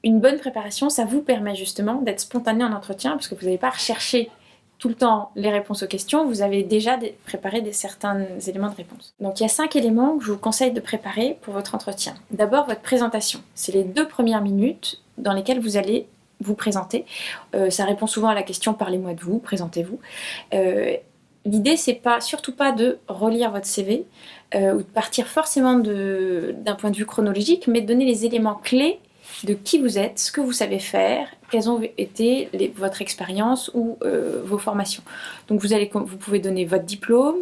Une bonne préparation, ça vous permet justement d'être spontané en entretien, parce que vous n'allez pas rechercher tout le temps les réponses aux questions, vous avez déjà préparé certains éléments de réponse. Donc il y a 5 éléments que je vous conseille de préparer pour votre entretien. D'abord, votre présentation. C'est les 2 premières minutes dans lesquelles vous allez vous présenter. Ça répond souvent à la question « Parlez-moi de vous, présentez-vous ». L'idée, c'est surtout pas de relire votre CV ou de partir forcément d'un point de vue chronologique, mais de donner les éléments clés de qui vous êtes, ce que vous savez faire, quelles ont été votre expérience ou vos formations. Donc vous pouvez donner votre diplôme,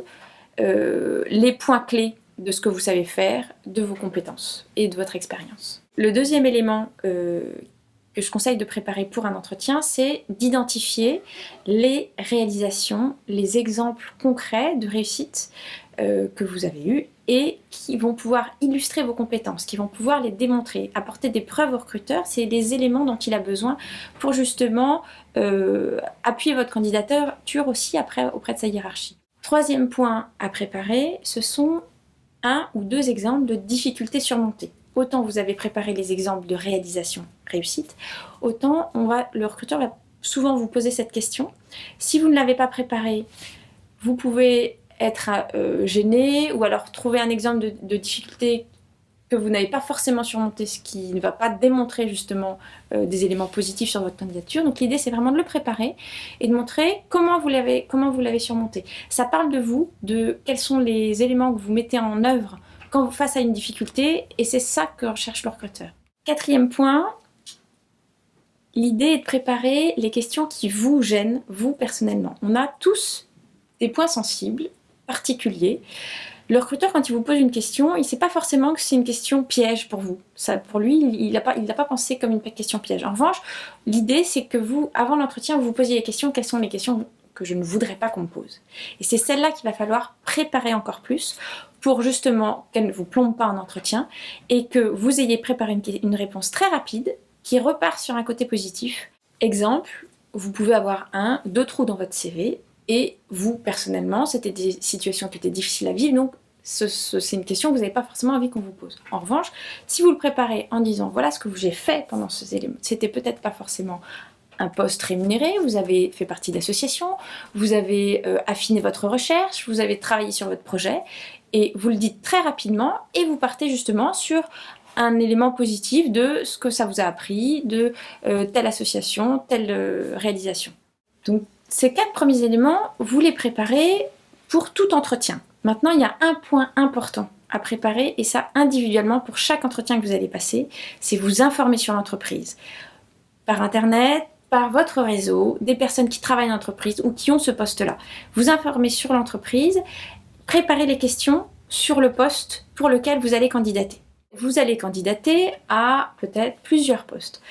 les points clés de ce que vous savez faire, de vos compétences et de votre expérience. Le deuxième élément que je conseille de préparer pour un entretien, c'est d'identifier les réalisations, les exemples concrets de réussite que vous avez eus et qui vont pouvoir illustrer vos compétences, qui vont pouvoir les démontrer, apporter des preuves au recruteur. C'est les éléments dont il a besoin pour justement appuyer votre candidature aussi après auprès de sa hiérarchie. Troisième point à préparer, ce sont 1 ou 2 exemples de difficultés surmontées. Autant vous avez préparé les exemples de réalisation réussite, autant le recruteur va souvent vous poser cette question. Si vous ne l'avez pas préparé, vous pouvez être gêné ou alors trouver un exemple de difficulté que vous n'avez pas forcément surmonté, ce qui ne va pas démontrer justement des éléments positifs sur votre candidature. Donc l'idée, c'est vraiment de le préparer et de montrer comment vous l'avez surmonté. Ça parle de vous, de quels sont les éléments que vous mettez en œuvre face à une difficulté, et c'est ça que recherche le recruteur. 4e point, l'idée est de préparer les questions qui vous gênent, vous personnellement. On a tous des points sensibles, particuliers. Le recruteur, quand il vous pose une question, il ne sait pas forcément que c'est une question piège pour vous. Pour lui, il n'a pas pensé comme une question piège. En revanche, l'idée, c'est que vous, avant l'entretien, vous vous posiez les questions. Quelles sont les questions que je ne voudrais pas qu'on me pose? Et c'est celle-là qu'il va falloir préparer encore plus pour justement qu'elle ne vous plombe pas en entretien et que vous ayez préparé une réponse très rapide qui repart sur un côté positif. Exemple, vous pouvez avoir 2 trous dans votre CV et vous, personnellement, c'était des situations qui étaient difficiles à vivre, donc c'est une question que vous n'avez pas forcément envie qu'on vous pose. En revanche, si vous le préparez en disant « voilà ce que j'ai fait pendant ces éléments », c'était peut-être pas forcément un poste rémunéré, vous avez fait partie d'associations, vous avez affiné votre recherche, vous avez travaillé sur votre projet, et vous le dites très rapidement, et vous partez justement sur un élément positif de ce que ça vous a appris, de telle association, telle réalisation. Donc ces 4 premiers éléments, vous les préparez pour tout entretien. Maintenant, il y a un point important à préparer, et ça individuellement pour chaque entretien que vous allez passer, c'est vous informer sur l'entreprise. Par internet, par votre réseau, des personnes qui travaillent en entreprise ou qui ont ce poste-là. Vous informer sur l'entreprise, préparer les questions sur le poste pour lequel vous allez candidater. Vous allez candidater à peut-être plusieurs postes.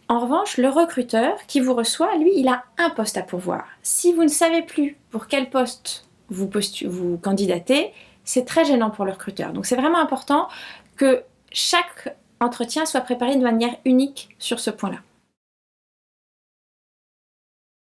En revanche, le recruteur qui vous reçoit, lui, il a un poste à pourvoir. Si vous ne savez plus pour quel poste vous candidatez, c'est très gênant pour le recruteur. Donc c'est vraiment important que chaque entretien soit préparé de manière unique sur ce point-là.